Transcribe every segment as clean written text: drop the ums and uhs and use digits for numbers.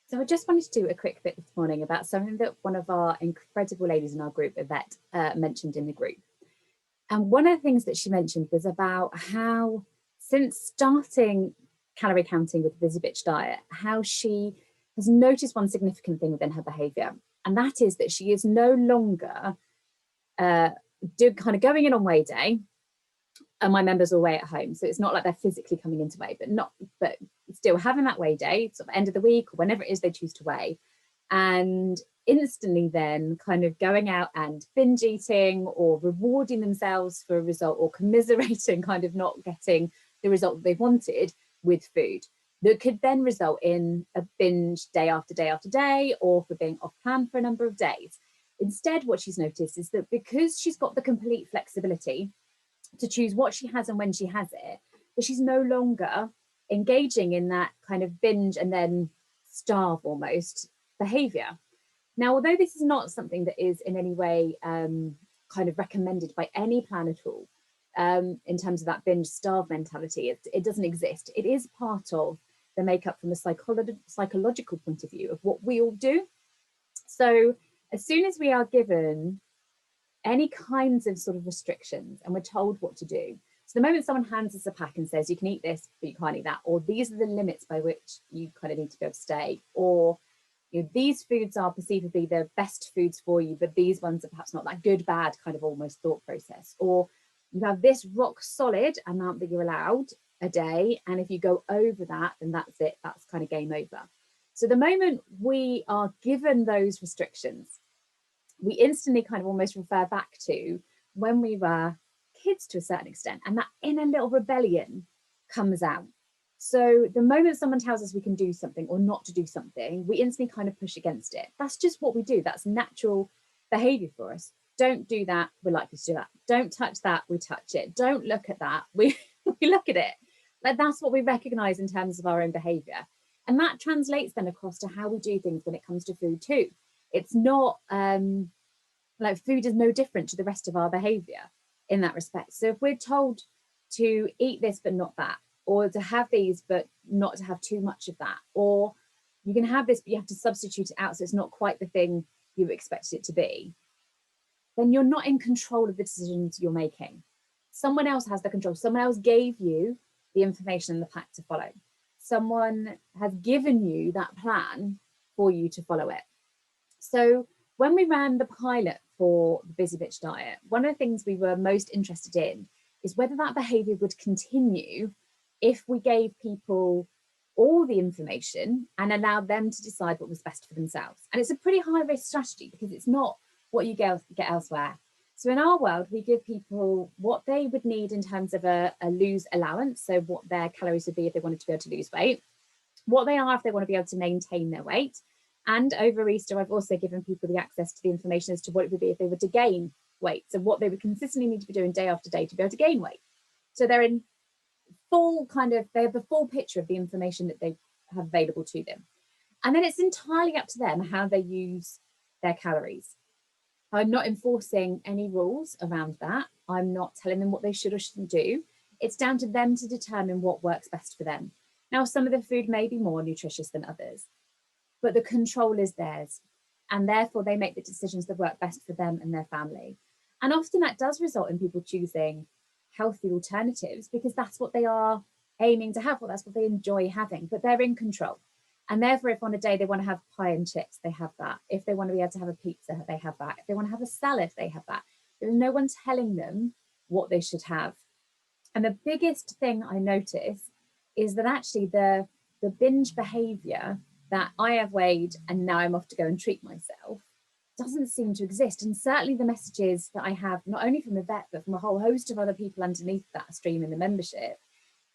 So I just wanted to do a quick bit this morning about something that one of our incredible ladies in our group, Yvette, mentioned in the group. And one of the things that she mentioned was about how, since starting calorie counting with the Busy Bitch diet, how she has noticed one significant thing within her behavior. And that is that she is no longer kind of going in on weigh day, and my members will weigh at home. So it's not like they're physically coming into weigh, but still having that weigh day, sort of end of the week or whenever it is they choose to weigh, and instantly then kind of going out and binge eating or rewarding themselves for a result, or commiserating kind of not getting the result that they wanted with food, that could then result in a binge day after day after day, or for being off plan for a number of days. Instead, what she's noticed is that because she's got the complete flexibility to choose what she has and when she has it, but she's no longer engaging in that kind of binge and then starve almost behavior. Now, although this is not something that is in any way kind of recommended by any plan at all, in terms of that binge starve mentality, it doesn't exist. It is part of the makeup from a psychological point of view of what we all do. So as soon as we are given any kinds of sort of restrictions and we're told what to do, so the moment someone hands us a pack and says you can eat this but you can't eat that, or these are the limits by which you kind of need to be able to stay, or these foods are perceived to be the best foods for you, but these ones are perhaps not that good, bad kind of almost thought process, or you have this rock solid amount that you're allowed a day, and if you go over that, then that's it, that's kind of game over. So the moment we are given those restrictions, we instantly kind of almost refer back to when we were kids to a certain extent, and that inner little rebellion comes out. So the moment someone tells us we can do something or not to do something, we instantly kind of push against it. That's just what we do. That's natural behavior for us. Don't do that, we're likely to do that. Don't touch that, we touch it. Don't look at that, we look at it. Like, that's what we recognize in terms of our own behavior. And that translates then across to how we do things when it comes to food too. It's not like food is no different to the rest of our behavior in that respect. So if we're told to eat this but not that, or to have these but not to have too much of that, or you can have this but you have to substitute it out so it's not quite the thing you expected it to be, then you're not in control of the decisions you're making. Someone else has the control. Someone else gave you the information and the pack to follow. Someone has given you that plan for you to follow it. So when we ran the pilot for the Busy Bitch diet, one of the things we were most interested in is whether that behavior would continue if we gave people all the information and allowed them to decide what was best for themselves. And it's a pretty high risk strategy because it's not what you get elsewhere. So in our world, we give people what they would need in terms of a lose allowance, so what their calories would be if they wanted to be able to lose weight, what they are if they want to be able to maintain their weight. And over Easter, I've also given people the access to the information as to what it would be if they were to gain weight, so what they would consistently need to be doing day after day to be able to gain weight. So they're in full they have the full picture of the information that they have available to them. And then it's entirely up to them how they use their calories. I'm not enforcing any rules around that. I'm not telling them what they should or shouldn't do. It's down to them to determine what works best for them. Now, some of the food may be more nutritious than others, but the control is theirs. And therefore, they make the decisions that work best for them and their family. And often that does result in people choosing healthy alternatives because that's what they are aiming to have, or that's what they enjoy having, but they're in control. And therefore, if on a day they want to have pie and chips, they have that. If they want to be able to have a pizza, they have that. If they want to have a salad, they have that. There's no one telling them what they should have. And the biggest thing I notice is that actually the binge behavior that I have weighed and now I'm off to go and treat myself doesn't seem to exist. And certainly the messages that I have, not only from Yvette, but from a whole host of other people underneath that stream in the membership,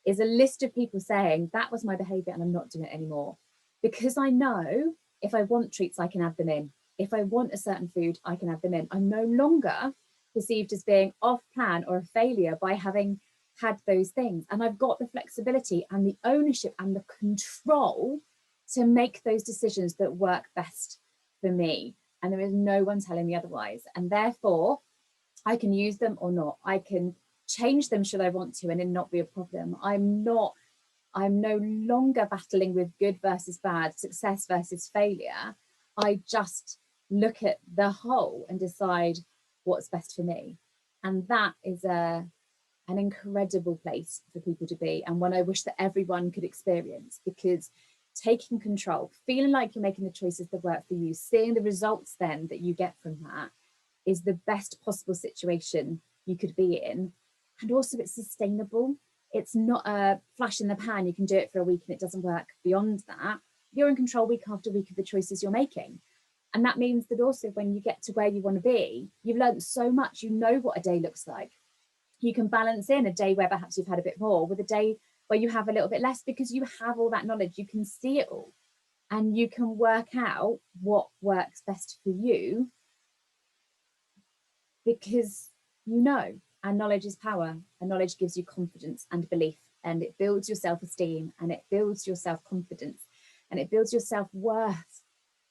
is a list of people saying that was my behavior and I'm not doing it anymore. Because I know if I want treats, I can add them in. If I want a certain food, I can add them in. I'm no longer perceived as being off plan or a failure by having had those things. And I've got the flexibility and the ownership and the control to make those decisions that work best for me. And there is no one telling me otherwise. And therefore, I can use them or not. I can change them should I want to and it not be a problem. I'm not I'm no longer battling with good versus bad, success versus failure. I just look at the whole and decide what's best for me. And that is an incredible place for people to be, and one I wish that everyone could experience, because taking control, feeling like you're making the choices that work for you, seeing the results then that you get from that, is the best possible situation you could be in. And also it's sustainable. It's not a flash in the pan, you can do it for a week and it doesn't work. Beyond that, you're in control week after week of the choices you're making. And that means that also when you get to where you want to be, you've learned so much, you know what a day looks like. You can balance in a day where perhaps you've had a bit more with a day where you have a little bit less, because you have all that knowledge, you can see it all, and you can work out what works best for you, because you know, and knowledge is power, and knowledge gives you confidence and belief, and it builds your self-esteem, and it builds your self-confidence, and it builds your self-worth,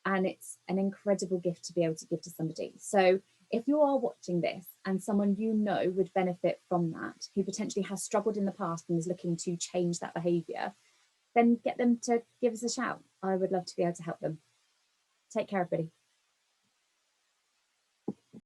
and it's an incredible gift to be able to give to somebody. So if you are watching this and someone you know would benefit from that, who potentially has struggled in the past and is looking to change that behaviour, then get them to give us a shout. I would love to be able to help them. Take care, everybody.